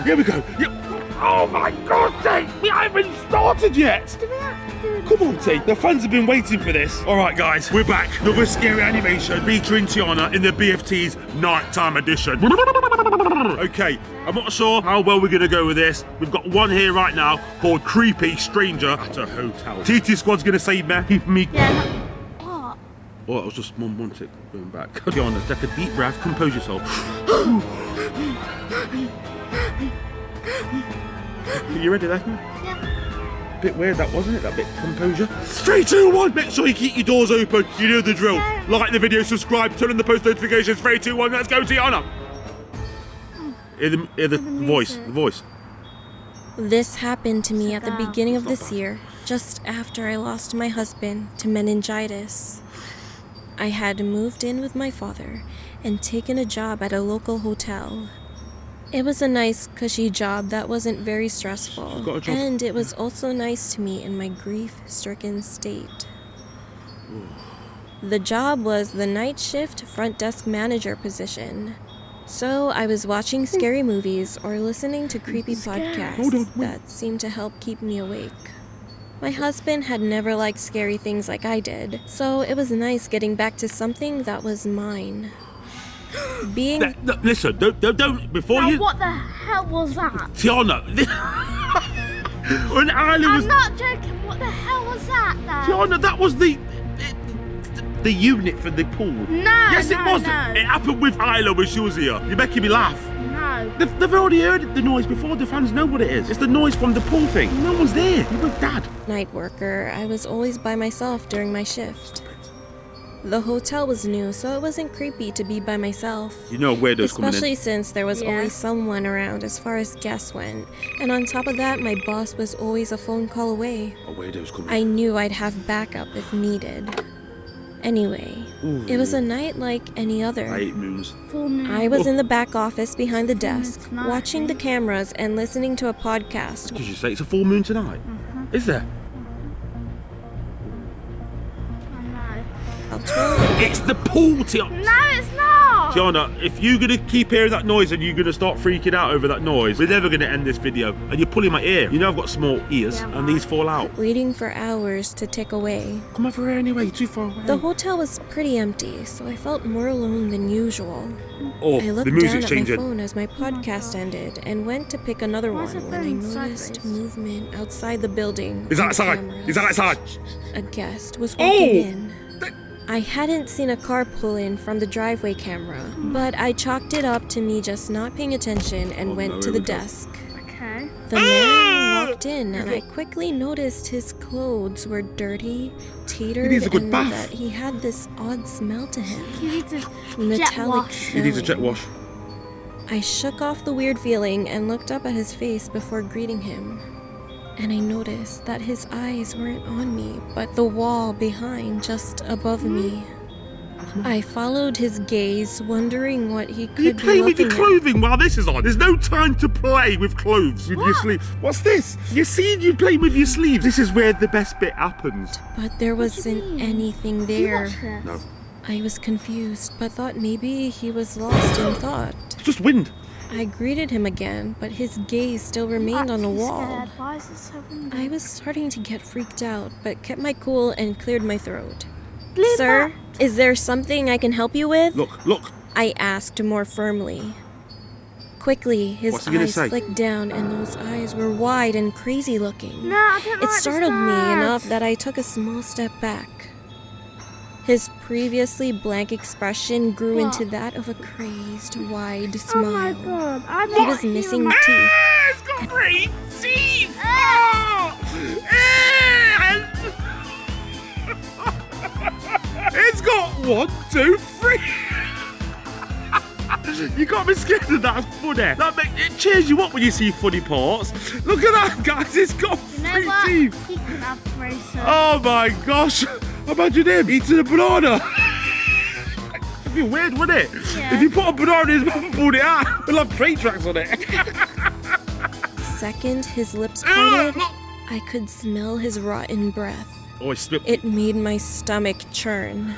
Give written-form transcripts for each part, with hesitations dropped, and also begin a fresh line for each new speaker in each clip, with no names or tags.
Here we go. Oh my God, Tate! We haven't started yet!
Do we have to do
Come on, Tate. The fans have been waiting for this. All right, guys, we're back. Another scary animation featuring Tiana in the BFT's nighttime edition. Okay, I'm not sure how well we're going to go with this. We've got one here right now called Creepy Stranger at a Hotel. TT Squad's going to save me. Keep me.
Yeah. What?
Oh, it was just one tick going back. Tiana, take a deep breath. Compose yourself. Are you ready there?
Yeah.
Bit weird that, wasn't it? That bit composure. 3, 2, 1. Make sure you keep your doors open. You know the drill. Like the video, subscribe, turn on the post notifications. 3, 2, 1. Let's go, Tiana. Hear the voice. The voice.
This happened to me at the beginning of this year, just after I lost my husband to meningitis. I had moved in with my father and taken a job at a local hotel. It was a nice, cushy job that wasn't very stressful, and it was also nice to me in my grief-stricken state. The job was the night shift front desk manager position. So I was watching scary movies or listening to creepy podcasts that seemed to help keep me awake. My husband had never liked scary things like I did, so it was nice getting back to something that was mine.
Listen, don't, before
Now,
you...
what the hell was that?
Tiana, when Isla was...
I'm not joking, what the hell was that, then?
Tiana, that was the unit for the pool.
No,
Yes, it was.
No.
It happened with Isla when she was here. You're making me laugh.
No.
They've already heard the noise before. The fans know what it is. It's the noise from the pool thing. No one's there. You're with Dad.
Night worker, I was always by myself during my shift. The hotel was new, so it wasn't creepy to be by myself.
You know weirdos coming in.
Especially since there was always someone around as far as guests went. And on top of that, my boss was always a phone call away.
A weirdo's coming
I knew I'd have backup if needed. Anyway, it was a night like any other.
8 moons.
Full moon.
I was in the back office behind the desk, watching the cameras and listening to a podcast.
Did you say it's a full moon tonight? Is there? It's the pool, Tiana.
No, it's not.
Tiana, if you're going to keep hearing that noise and you're going to start freaking out over that noise, we're never going to end this video. And you're pulling my ear. You know I've got small ears and these fall out.
Waiting for hours to tick away.
Come over here anyway, you're too far away.
The hotel was pretty empty, so I felt more alone than usual.
Oh,
I looked
the
down
music's
at
changing.
my phone as my podcast ended and went to pick another one when I noticed movement outside the building.
Is that outside? Is that outside?
A guest was walking in. I hadn't seen a car pull in from the driveway camera, but I chalked it up to me just not paying attention and went to the desk.
Okay.
The man walked in and I quickly noticed his clothes were dirty, tattered, and that he had this odd smell to him.
He needs a
Metallic
He needs a jet wash.
I shook off the weird feeling and looked up at his face before greeting him. And I noticed that his eyes weren't on me, but the wall behind, just above me. I followed his gaze, wondering what he could be looking at.
You play with your clothing while this is on. There's no time to play with clothes with your sleeves. What's this? You're seeing you playing with your sleeves. This is where the best bit happens.
But there wasn't anything there.
No.
I was confused, but thought maybe he was lost in thought.
It's just wind.
I greeted him again, but his gaze still remained on the wall.
Why is it so windy?
I was starting to get freaked out, but kept my cool and cleared my throat.
Lean
Sir,
back.
is there something I can help you with?
Look.
I asked more firmly. Quickly, his
What's he gonna
eyes
say?
flicked down, and those eyes were wide and crazy looking.
No, I don't
It
like
startled me
this
enough that I took a small step back. His previously blank expression grew into that of a crazed, wide smile.
Oh my God, I'm
He was missing teeth.
It's got 3 teeth. It's got 1, 2, 3. You got me scared of that. It's funny. It cheers you up when you see funny parts. Look at that, guys. It's got 3 teeth.
He can have 3, sir.
Oh my gosh. Imagine him eating a banana. It'd be weird, wouldn't it?
Yeah.
If you put a banana in his mouth and pulled it out, it'll have train tracks on it.
Second, his lips parted. I could smell his rotten breath.
Oh,
It made my stomach churn.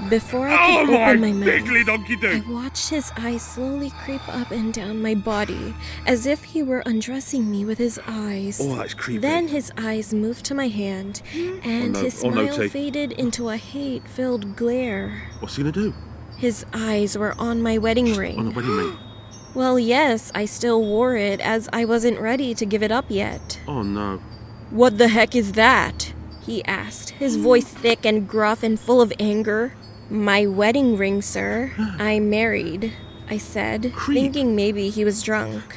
Before I
Oh
could open
my
my
diggly
mouth,
donkey
I
do.
watched his eyes slowly creep up and down my body, as if he were undressing me with his eyes.
Oh, that's creepy.
Then his eyes moved to my hand, and
no.
his
Oh, no,
smile
T.
faded into a hate-filled glare.
What's he gonna do?
His eyes were on my wedding ring.
On the wedding ring.
Well, yes, I still wore it, as I wasn't ready to give it up yet.
Oh no.
"What the heck is that?" he asked, his voice thick and gruff and full of anger. "My wedding ring, sir. I'm married," I said,
Creep.
thinking maybe he was drunk.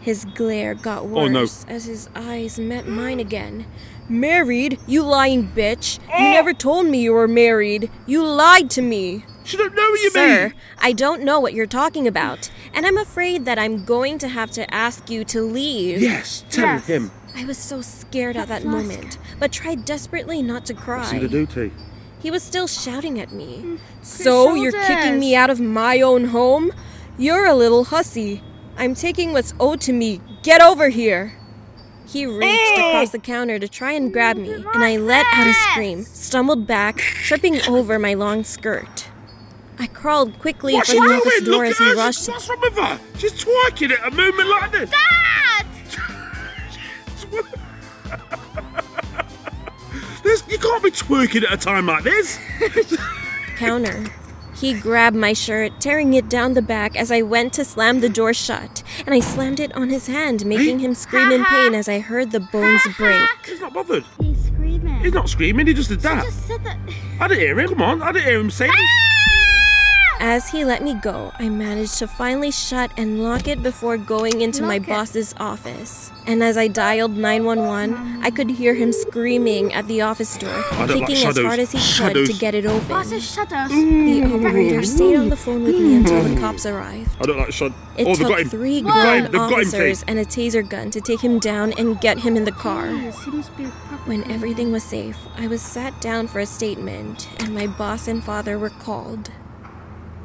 His glare got
Oh, no.
worse as his eyes met mine again. "Married? You lying bitch!
Oh.
You never told me you were married! You lied to me!"
She don't know what you
"Sir,
mean.
I don't know what you're talking about, and I'm afraid that I'm going to have to ask you to leave."
Yes, tell
Yes.
him.
I was so scared at that
Flask.
moment, but tried desperately not to cry.
What's he gonna do, T?
He was still shouting at me. "So you're
shoulders.
kicking me out of my own home? You're a little hussy. I'm taking what's owed to me. Get over here." He reached across the counter to try and grab me, and I let out a scream, stumbled back, tripping over my long skirt. I crawled quickly
What's
for
she
the
doing?
office door
Look
as
at
he
her.
rushed.
What's wrong with her? She's twerking at a moment like this.
Dad!
You can't be twerking at a time like this.
Counter. He grabbed my shirt, tearing it down the back as I went to slam the door shut, and I slammed it on his hand, making him scream in pain as I heard the bones break.
He's not bothered.
He's screaming.
He's not screaming, he just did
She
that.
just said that.
I didn't hear him. Come on, I didn't hear him say it.
As he let me go, I managed to finally shut and lock it before going into my
Lock it.
boss's office. And as I dialed 911, I could hear him screaming at the office door,
don't
kicking
like
as
shadows.
hard as he could
Shadows.
to get it open.
What's his shadows?
The operator stayed on the phone with me until the cops arrived.
I don't like Sean.
It
Oh, they've got
took
him.
3
They've got him.
grown
They've got him,
officers
T.
and a taser gun to take him down and get him in the car.
Jeez, he must be a proper
When
criminal.
everything was safe, I was sat down for a statement, and my boss and father were called.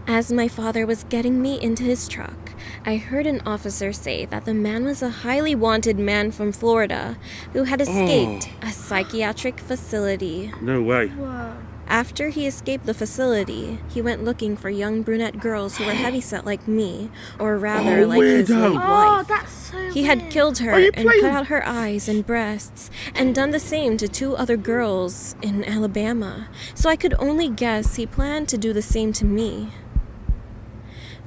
As my father was getting me into his truck, I heard an officer say that the man was a highly wanted man from Florida who had escaped a psychiatric facility.
No way.
Whoa.
After he escaped the facility, he went looking for young brunette girls who were heavyset like me, or rather
Oh,
like his
weirdo.
late
Oh,
wife.
that's so
He had
weird.
killed her
Are you
and
playing-
cut out her eyes and breasts, and done the same to 2 other girls in Alabama, so I could only guess he planned to do the same to me.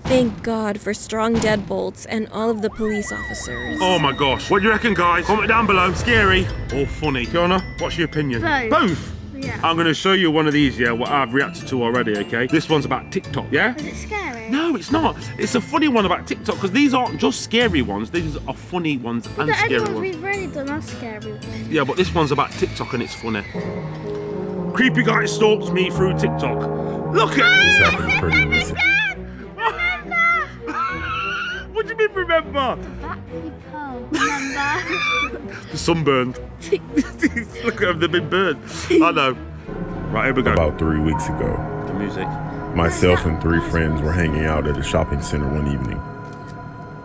Thank God for strong deadbolts and all of the police officers.
Oh my gosh. What do you reckon, guys? Comment down below. Scary or funny? Tiana, what's your opinion?
Both.
Both?
Yeah.
I'm going to show you one of these, yeah, what I've reacted to already, okay? This one's about TikTok, yeah?
Is it scary?
No, it's not. It's a funny one about TikTok because these aren't just scary ones. These are funny ones and
The
scary
only ones
ones.
we've really done are scary ones.
Yeah, but this one's about TikTok and it's funny. Creepy guy stalks me through TikTok. Look at
This happened pretty recent.
What do you mean, remember?
Black people, remember?
Sunburned. Look at them, they've been burned. I know. Right, here we go.
About 3 weeks ago,
The music.
myself and 3 friends were hanging out at a shopping center one evening.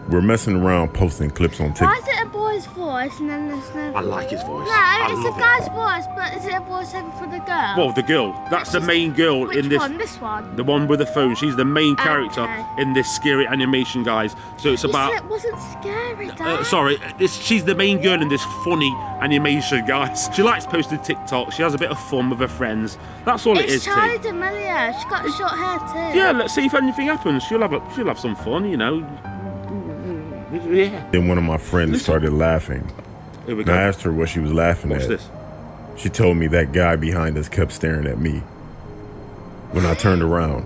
We're messing around posting clips on
Why
TikTok.
is it a boy's voice and then there's no...
I like his voice.
No,
I
it's a
love it.
guy's voice, but is it a voice over for the girl?
Well, the girl. That's the main girl
Which
in this.
one? This one?
The one with the phone. She's the main character
Okay.
in this scary animation, guys. So it's
You
about.
said it wasn't scary, Dad.
Sorry, she's the main girl in this funny animation, guys. She likes posting TikTok. She has a bit of fun with her friends. That's all it
It's
is,
Charlie
T.
D'Amelio. She's got short hair too.
Yeah, let's see if anything happens. She'll have some fun, you know. Yeah.
Then one of my friends started laughing.
Here we
And I
go.
asked her what she was laughing
What's
at.
this?
She told me that guy behind us kept staring at me. When I turned around,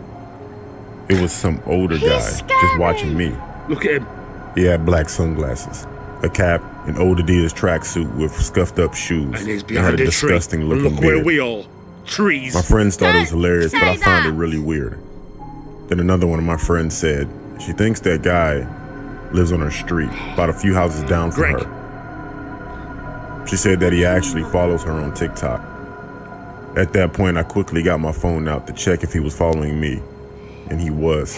it was some older
He's
guy
scary.
just watching me.
Look at him.
He had black sunglasses, a cap, an old Adidas tracksuit with scuffed up shoes,
And he's
had
behind
a
a tree.
disgusting
And
looking
look where
beard.
we are. Trees.
My friends thought it was
Don't
hilarious, but I
say
found it
that.
really weird. Then another one of my friends said she thinks that guy lives on her street, about a few houses down from
Greg.
her. She said that he actually follows her on TikTok. At that point, I quickly got my phone out to check if he was following me, and he was.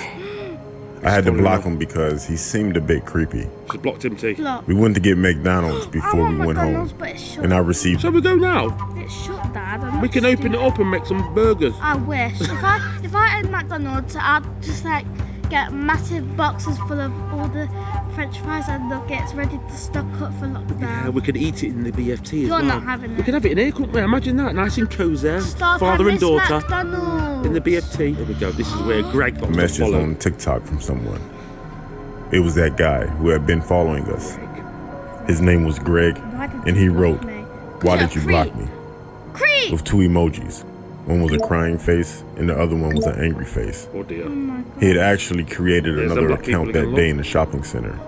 I had to block him because he seemed a bit creepy.
She blocked him, T.
Block.
We went to get McDonald's
I
before we
want
went
McDonald's,
home,
but it's shut.
and I received.
Shall we go now?
It's shut, Dad. I'm
We
not
can open it
stupid.
up and make some burgers.
I wish. If I had McDonald's, I'd just like get massive boxes full of all the French fries and nuggets ready to stock up for lockdown.
Yeah, we could eat it in the BFT as
You're
well.
not having
We
it.
could have it in here, couldn't we? Imagine that, nice and cozy.
Stop
Father and
having this
daughter
McDonald's.
in the BFT. There we go. This is where Greg got to
messages
follow.
on TikTok from someone. It was that guy who had been following us. His name was Greg,
Why did
and
you
he
block
wrote,
me?
"Why
You're
did you
a
block
creep.
me?"
Creep!
with 2 emojis. One was a crying face, and the other one was an angry face.
Oh dear.
Oh my God.
He had actually created
There's
another
some black people
account that
again,
day
look.
in the shopping center.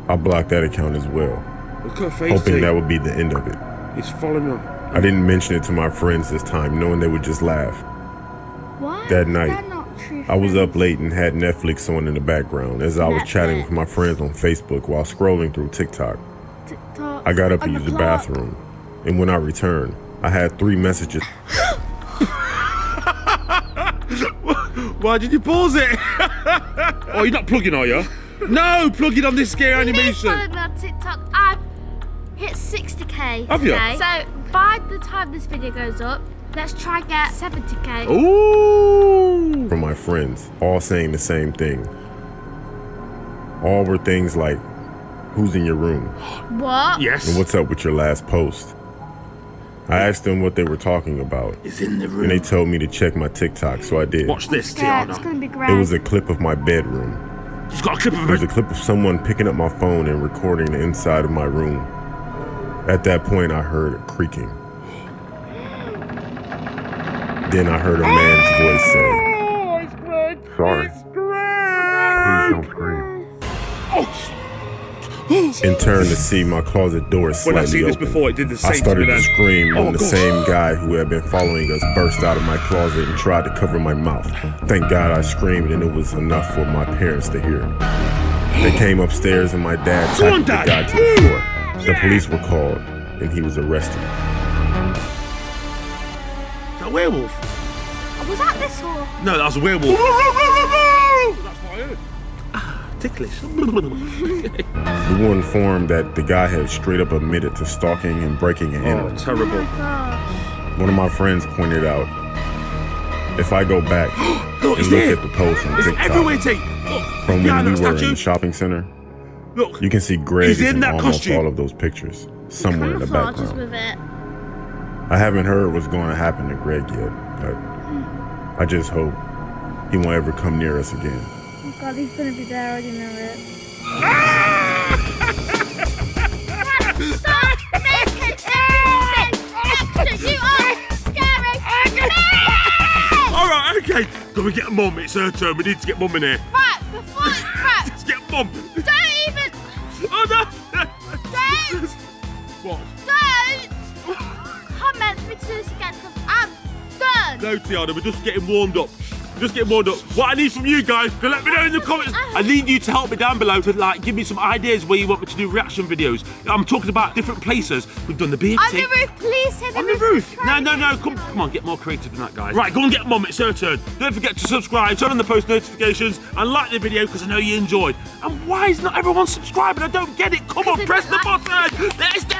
I blocked that account as well,
Look at her face,
hoping
T.
that would be the end of it.
He's following her.
I didn't mention it to my friends this time, knowing they would just laugh.
Why?
That night,
They're not true
I was
friends.
up late and had Netflix on in the background as I was chatting with my friends on Facebook while scrolling through TikTok.
TikTok.
I got up to
On
use the
clock.
bathroom, and when I returned, I had 3 messages.
Why did you pause it? Oh, you're not plugging, are you? No, plug it on this scary
Please
animation.
follow me on TikTok. I've hit 60k
Have you?
today. So by the time this video goes up, let's try and get 70k.
Ooh.
From my friends, all saying the same thing. All were things like, "Who's in your room?"
What?
Yes.
and "What's up with your last post?" I asked them what they were talking about,
It's in the room.
and they told me to check my TikTok, so I did.
Watch this,
Yeah, it's
Tiana.
gonna be great.
It was a clip of my bedroom.
She's got a clip of
It was a
it.
clip of someone picking up my phone and recording the inside of my room. At that point, I heard a creaking. Then I heard a man's voice say,
Oh, it's Greg.
"Sorry,
It's
please
Greg.
don't scream."
Oh,
And turned to see my closet door
when
slightly
I seen this
open.
before, it did the same
I started
to
to
me then.
scream when
Oh,
the
God.
same guy who had been following us burst out of my closet and tried to cover my mouth. Thank God I screamed, and it was enough for my parents to hear. They came upstairs and my dad
Come on,
tackled the guy
Dad.
to the floor. The police were called and he was arrested.
A werewolf?
Was that this or?
No, that was a werewolf. That's what I heard. Ticklish.
We were informed that the guy had straight up admitted to stalking and breaking and
Oh,
entering.
Oh
terrible.
my gosh.
One of my friends pointed out, if I go back
Look,
and
it's
look
there.
at the post on
It's everywhere,
TikTok
T. Look,
from
behind
when
that
we were in
statue.
the shopping center,
Look,
you can see Greg
He's
is
in
in
that
almost
costume.
all of those pictures, somewhere in the
Camouflages
background.
with it.
I haven't heard what's going to happen to Greg yet, but I just hope he won't ever come near us again.
Oh God, he's gonna be there. I already know it. Stop making everything extra. You are scary.
all right, okay. Can we get Mum? It's her turn. We need to get Mum in here.
Right, before right,
Let's get Mum.
don't even,
Oh no.
don't,
What?
don't comment me to this again because I'm done.
No, Tiana, we're just getting warmed up. Just getting warmed up. What I need from you guys, to let me know in the comments. I need you to help me down below to like give me some ideas where you want me to do reaction videos. I'm talking about different places. We've done the BFT.
On the roof, please say the
On the roof. No. Come on, get more creative than that, guys. Right, go and get Mum. It's her turn. Don't forget to subscribe, turn on the post notifications, and like the video because I know you enjoyed. And why is not everyone subscribing? I don't get it. Come on,
Because
press
they
the
don't
button. Let's do